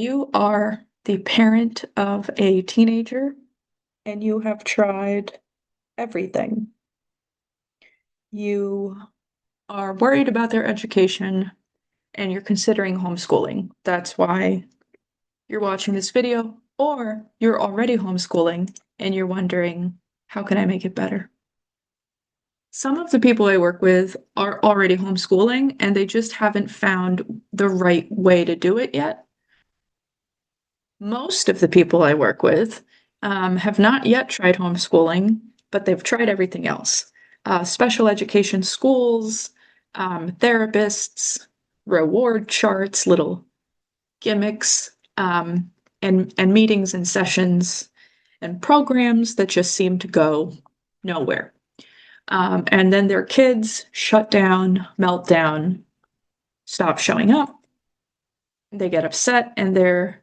You are the parent of a teenager and you have tried everything. You are worried about their education and you're considering homeschooling. That's why you're watching this video, or you're already homeschooling and you're wondering, how can I make it better? Some of the people I work with are already homeschooling and they just haven't found the right way to do it yet. Most of the people I work with have not yet tried homeschooling, but they've tried everything else. Special education schools, therapists, reward charts, little gimmicks, and meetings and sessions and programs that just seem to go nowhere. And then their kids shut down, melt down, stop showing up. They get upset and their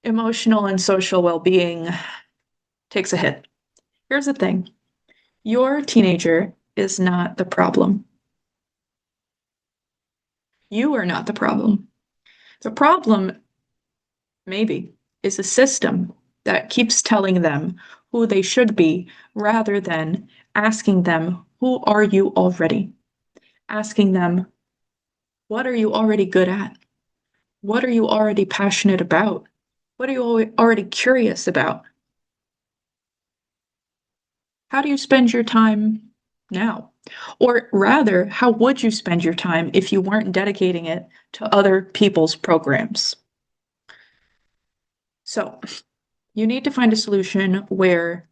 emotional and social well-being takes a hit. Here's the thing. Your teenager is not the problem. You are not the problem. The problem, maybe, is a system that keeps telling them who they should be rather than asking them, who are you already? Asking them, what are you already good at? What are you already passionate about? What are you already curious about? How do you spend your time now? Or rather, how would you spend your time if you weren't dedicating it to other people's programs? So, you need to find a solution where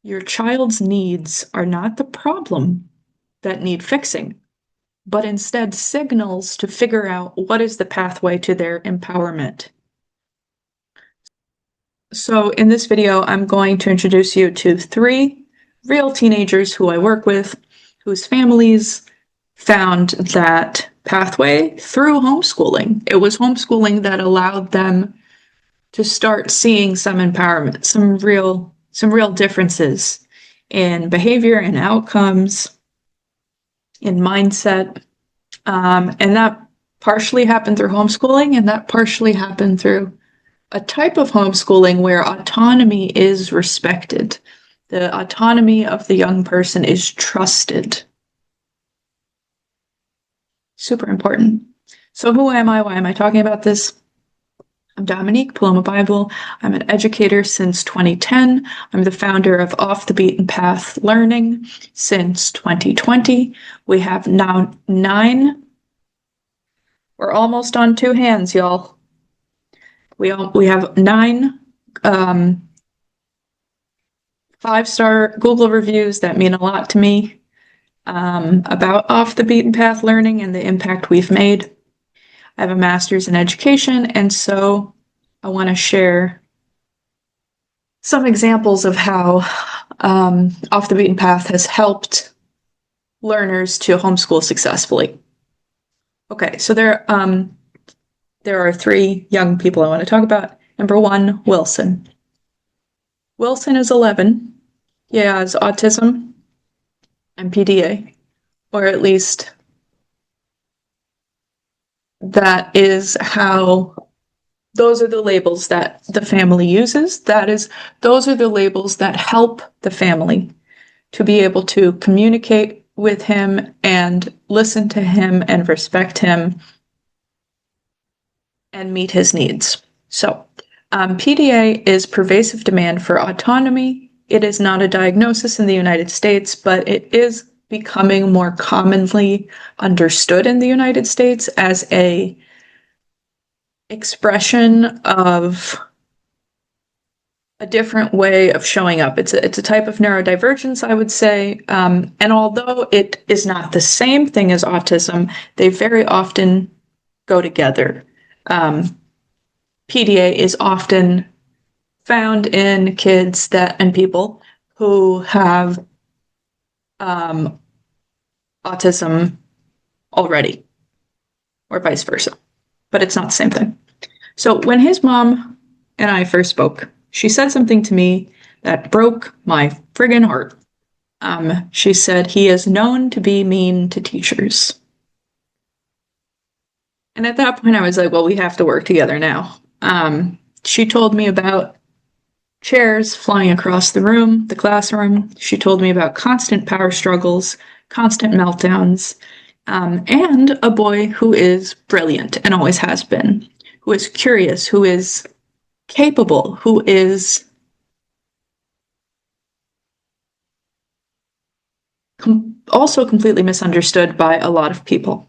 your child's needs are not the problem that need fixing, but instead signals to figure out what is the pathway to their empowerment. So in this video, I'm going to introduce you to 3 real teenagers who I work with, whose families found that pathway through homeschooling. It was homeschooling that allowed them to start seeing some empowerment, some real differences in behavior and outcomes, in mindset. And that partially happened through homeschooling, and that partially happened through a type of homeschooling where autonomy is respected. The autonomy of the young person is trusted. Super important. So who am I? Why am I talking about this? I'm Dominique Paloma Bible. I'm an educator since 2010. I'm the founder of Off the Beaten Path Learning since 2020. We have now 9. We're almost on 2 hands, y'all. We have 9 5-star Google reviews that mean a lot to me about Off the Beaten Path Learning and the impact we've made. I have a master's in education, and so I want to share some examples of how Off the Beaten Path has helped learners to homeschool successfully. Okay, so there are 3 young people I want to talk about. Number 1, Wilson. Wilson is 11. He has autism and PDA, or at least that is how, those are the labels that the family uses. Those are the labels that help the family to be able to communicate with him and listen to him and respect him and meet his needs. So, PDA is pervasive demand for autonomy. It is not a diagnosis in the United States, but it is becoming more commonly understood in the United States as a expression of a different way of showing up. It's a type of neurodivergence, I would say. And although it is not the same thing as autism, they very often go together. PDA is often found in kids and people who have autism already, or vice versa, but it's not the same thing. So when his mom and I first spoke, she said something to me that broke my friggin' heart. She said, he is known to be mean to teachers. And at that point, I was like, well, we have to work together now. She told me about chairs flying across the classroom. She told me about constant power struggles, constant meltdowns, and a boy who is brilliant and always has been, who is curious, who is capable, who is also completely misunderstood by a lot of people.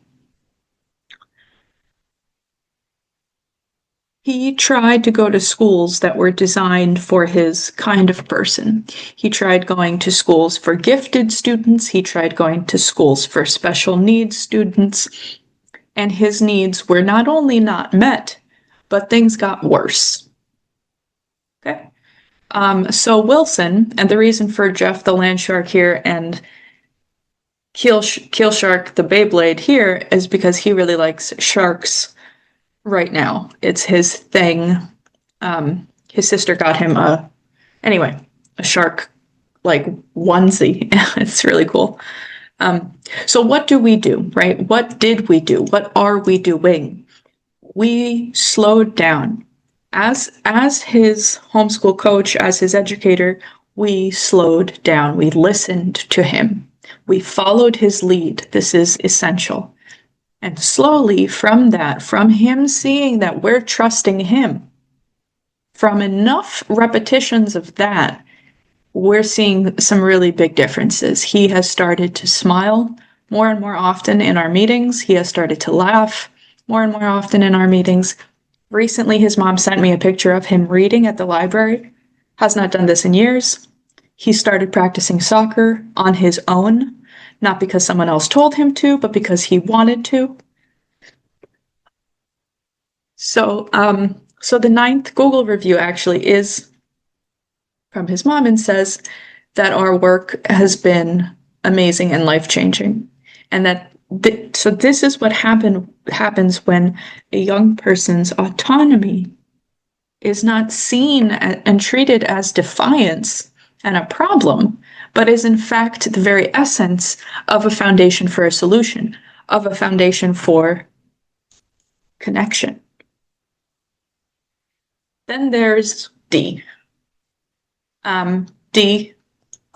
He tried to go to schools that were designed for his kind of person. He tried going to schools for gifted students. He tried going to schools for special needs students. And his needs were not only not met, but things got worse. Okay. So Wilson, and the reason for Jeff the Land Shark here and Keel Shark the Beyblade here is because he really likes sharks right now. It's his thing. His sister got him a shark like onesie. It's really cool. So what do we do, right? What did we do? What are we doing? We slowed down. As his homeschool coach, as his educator, we slowed down. We listened to him. We followed his lead. This is essential. And slowly from that, from him seeing that we're trusting him, from enough repetitions of that, we're seeing some really big differences. He has started to smile more and more often in our meetings. He has started to laugh more and more often in our meetings. Recently, his mom sent me a picture of him reading at the library. Has not done this in years. He started practicing soccer on his own, not because someone else told him to, but because he wanted to. So the 9th Google review actually is from his mom and says that our work has been amazing and life-changing. And that so this is what happens when a young person's autonomy is not seen and treated as defiance and a problem, but is in fact the very essence of a foundation for a solution, of a foundation for connection. Then there's D. D,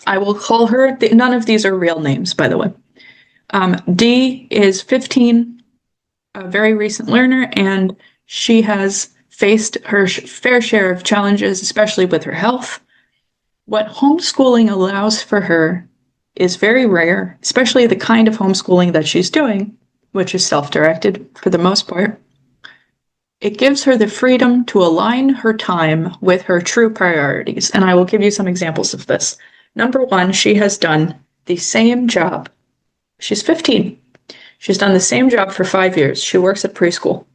I will call her, none of these are real names, by the way. D is 15, a very recent learner, and she has faced her fair share of challenges, especially with her health. What homeschooling allows for her is very rare, especially the kind of homeschooling that she's doing, which is self-directed for the most part. It gives her the freedom to align her time with her true priorities, and I will give you some examples of this. Number one, she has done the same job. She's 15. She's done the same job for 5 years. She works at preschool.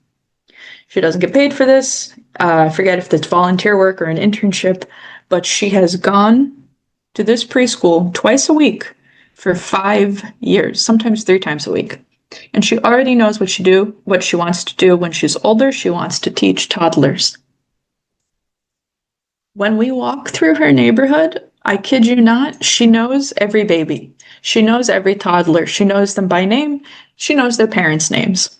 She doesn't get paid for this. I forget if it's volunteer work or an internship, but she has gone to this preschool twice a week for 5 years, sometimes 3 times a week. And she already knows what she wants to do when she's older. She wants to teach toddlers. When we walk through her neighborhood, I kid you not, she knows every baby. She knows every toddler. She knows them by name. She knows their parents' names.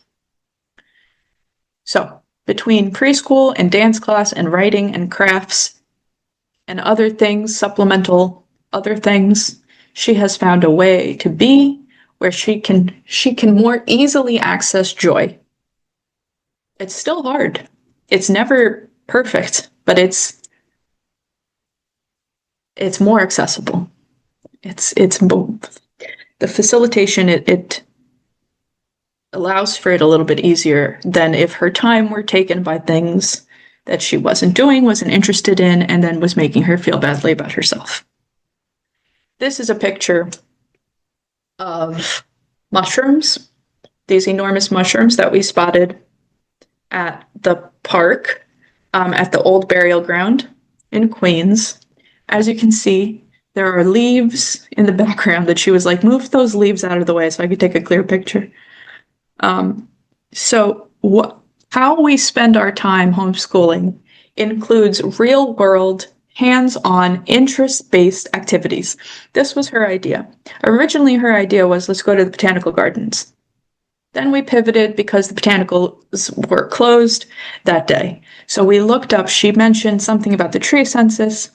So, between preschool and dance class and writing and crafts and other things, supplemental other things, she has found a way to be where she can more easily access joy. It's still hard. It's never perfect, but it's more accessible. It's the facilitation, it allows for it a little bit easier than if her time were taken by things that she wasn't doing, wasn't interested in, and then was making her feel badly about herself. This is a picture of mushrooms, these enormous mushrooms that we spotted at the park, at the old burial ground in Queens. As you can see, there are leaves in the background that she was like, move those leaves out of the way so I could take a clear picture. How we spend our time homeschooling includes real-world, hands-on, interest-based activities. This was her idea. Originally, her idea was, let's go to the botanical gardens. Then we pivoted because the botanicals were closed that day. So we looked up, she mentioned something about the tree census.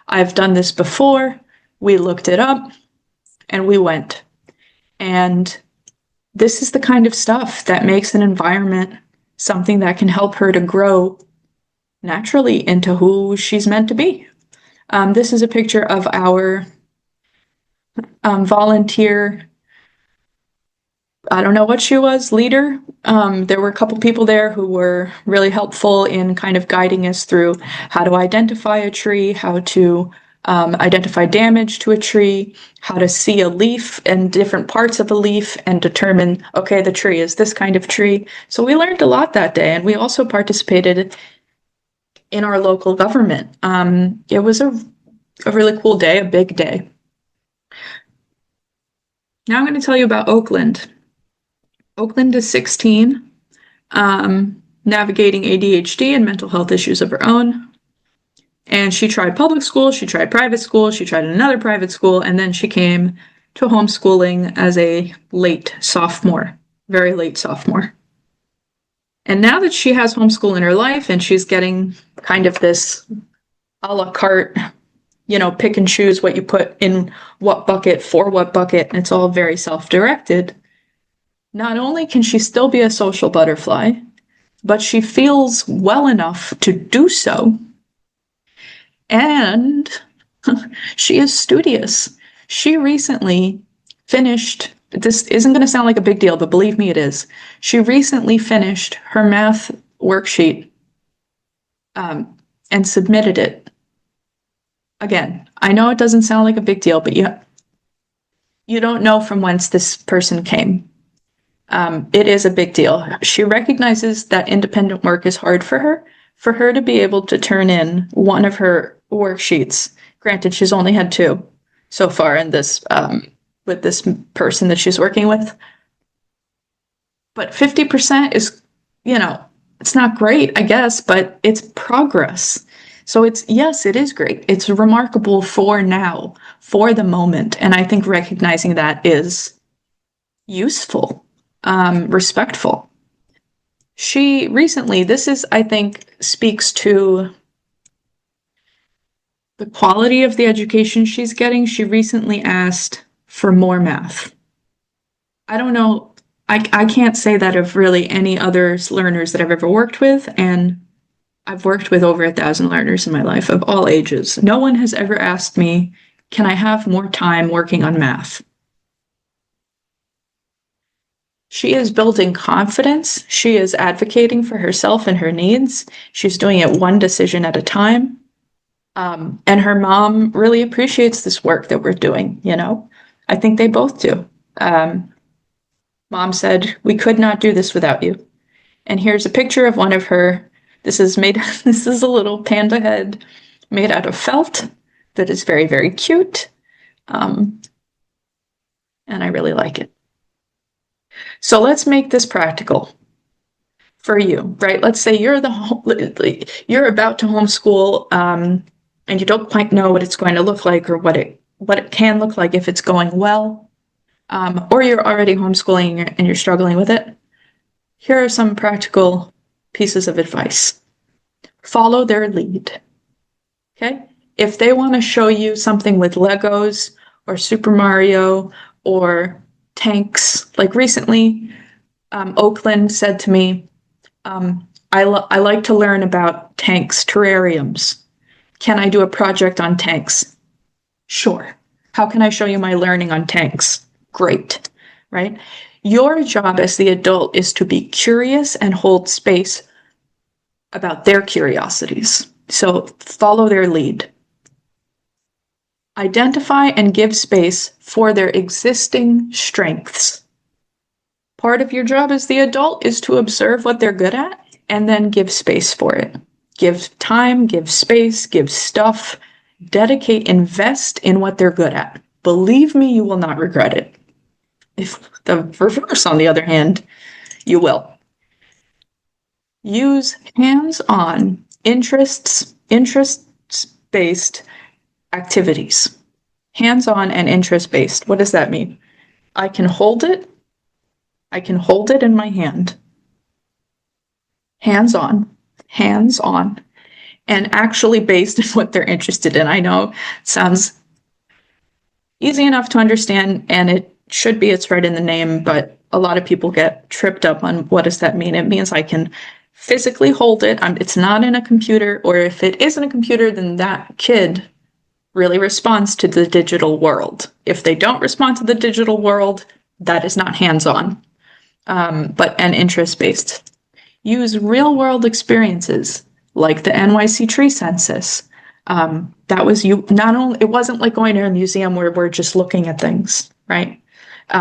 I've done this before. We looked it up and we went. And this is the kind of stuff that makes an environment something that can help her to grow naturally into who she's meant to be. This is a picture of our volunteer, I don't know what she was, leader. There were a couple people there who were really helpful in kind of guiding us through how to identify a tree, how to identify damage to a tree, how to see a leaf and different parts of a leaf and determine, okay, the tree is this kind of tree. So we learned a lot that day, and we also participated in our local government. It was a really cool day, a big day. Now I'm going to tell you about Oakland. Oakland is 16, navigating ADHD and mental health issues of her own. And she tried public school, she tried private school, she tried another private school, and then she came to homeschooling as a late sophomore, very late sophomore. And now that she has homeschool in her life and she's getting kind of this a la carte, pick and choose what you put in what bucket for what bucket, and it's all very self-directed. Not only can she still be a social butterfly, but she feels well enough to do so. And she is studious. She recently finished, this isn't going to sound like a big deal, but believe me, it is. She recently finished her math worksheet and submitted it. Again, I know it doesn't sound like a big deal, but you don't know from whence this person came. It is a big deal. She recognizes that independent work is hard for her. For her to be able to turn in one of her worksheets, granted she's only had 2 so far in this with this person that she's working with, but 50% is, it's not great, I guess, but it's progress. So yes, it is great. It's remarkable for now, for the moment, and I think recognizing that is useful, respectful. She recently, this is, I think, speaks to the quality of the education she's getting. She recently asked for more math. I don't know, I can't say that of really any other learners that I've ever worked with, and I've worked with over 1,000 learners in my life of all ages. No one has ever asked me, can I have more time working on math? She is building confidence. She is advocating for herself and her needs. She's doing it one decision at a time. And her mom really appreciates this work that we're doing, I think they both do. Mom said, we could not do this without you. And here's a picture of one of her. This is a little panda head made out of felt that is very, very cute. And I really like it. So let's make this practical for you, right? Let's say you're about to homeschool, and you don't quite know what it's going to look like or what it can look like if it's going well, or you're already homeschooling and you're struggling with it. Here are some practical pieces of advice. Follow their lead. Okay? If they want to show you something with Legos or Super Mario or tanks, like recently, Oakland said to me, I like to learn about tanks, terrariums. Can I do a project on tanks? Sure. How can I show you my learning on tanks? Great, right? Your job as the adult is to be curious and hold space about their curiosities. So follow their lead. Identify and give space for their existing strengths. Part of your job as the adult is to observe what they're good at and then give space for it. Give time, give space, give stuff, dedicate, invest in what they're good at. Believe me, you will not regret it. If the reverse, on the other hand, you will. Use hands-on, interest-based activities. Hands-on and interest-based. What does that mean? I can hold it. I can hold it in my hand, hands on, and actually based on what they're interested in. I know it sounds easy enough to understand, and it should be, it's right in the name, but a lot of people get tripped up on what does that mean. It means I can physically hold it. It's not in a computer, or if it isn't a computer, then that kid really responds to the digital world. If they don't respond to the digital world, that is not hands-on, but an interest-based. Use real-world experiences like the NYC tree census. That was you. Not only it wasn't like going to a museum where we're just looking at things, right?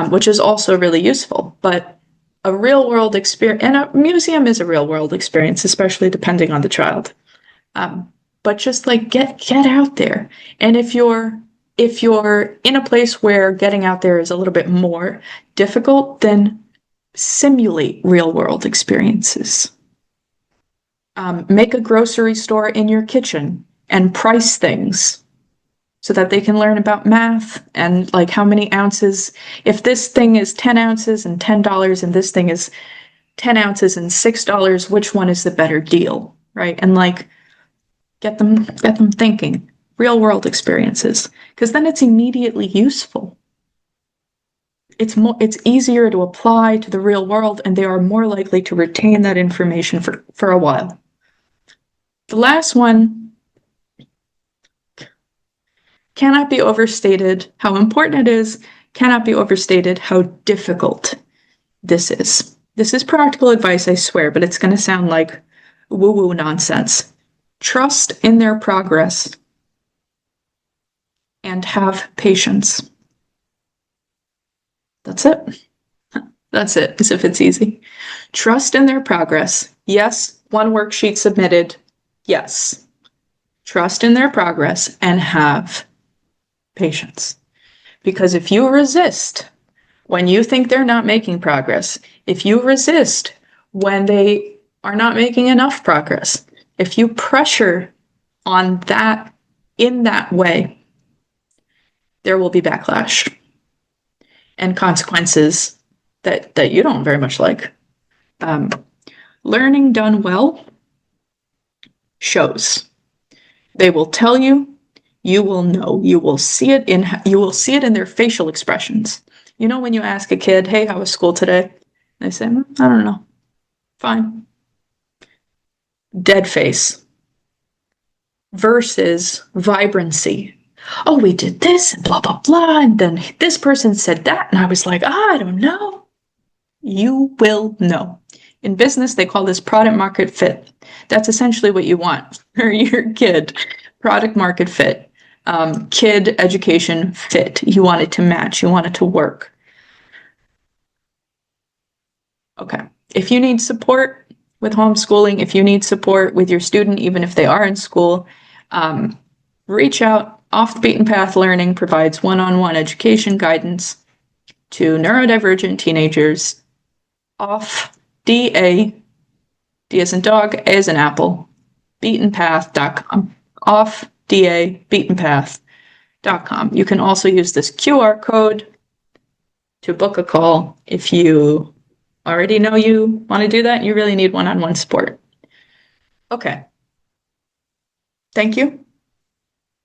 Which is also really useful. But a real-world experience, and a museum is a real-world experience, especially depending on the child. But just like get out there. And if you're in a place where getting out there is a little bit more difficult, then simulate real-world experiences. Make a grocery store in your kitchen and price things so that they can learn about math and like how many ounces. If this thing is 10 ounces and $10 and this thing is 10 ounces and $6, which one is the better deal, right? And like get them thinking real world experiences, because then it's immediately useful. It's easier to apply to the real world, and they are more likely to retain that information for a while. The last one cannot be overstated how important it is, cannot be overstated how difficult this is. This is practical advice, I swear, but it's going to sound like woo-woo nonsense. Trust in their progress and have patience. That's it. That's it, as if it's easy. Trust in their progress. Yes, one worksheet submitted. Yes. Trust in their progress and have patience. Because if you resist when you think they're not making progress, if you resist when they are not making enough progress, if you pressure on that in that way, there will be backlash and consequences that you don't very much like. Learning done well shows. They will tell you, you will know, you will see it in their facial expressions. You know, when you ask a kid, hey, how was school today? They say, I don't know. Fine. Dead face versus vibrancy. Oh, we did this and blah, blah, blah. And then this person said that. And I was like, I don't know. You will know. In business, they call this product market fit. That's essentially what you want for your kid. Product market fit. Kid education fit. You want it to match. You want it to work. Okay. If you need support with homeschooling, if you need support with your student, even if they are in school, reach out. Off the Beaten Path Learning provides one-on-one education guidance to neurodivergent teenagers. Off DA, D as in dog, A as in apple, beatenpath.com. Off DA, beatenpath.com. You can also use this QR code to book a call if you already know you want to do that and you really need one-on-one support. Okay. Thank you.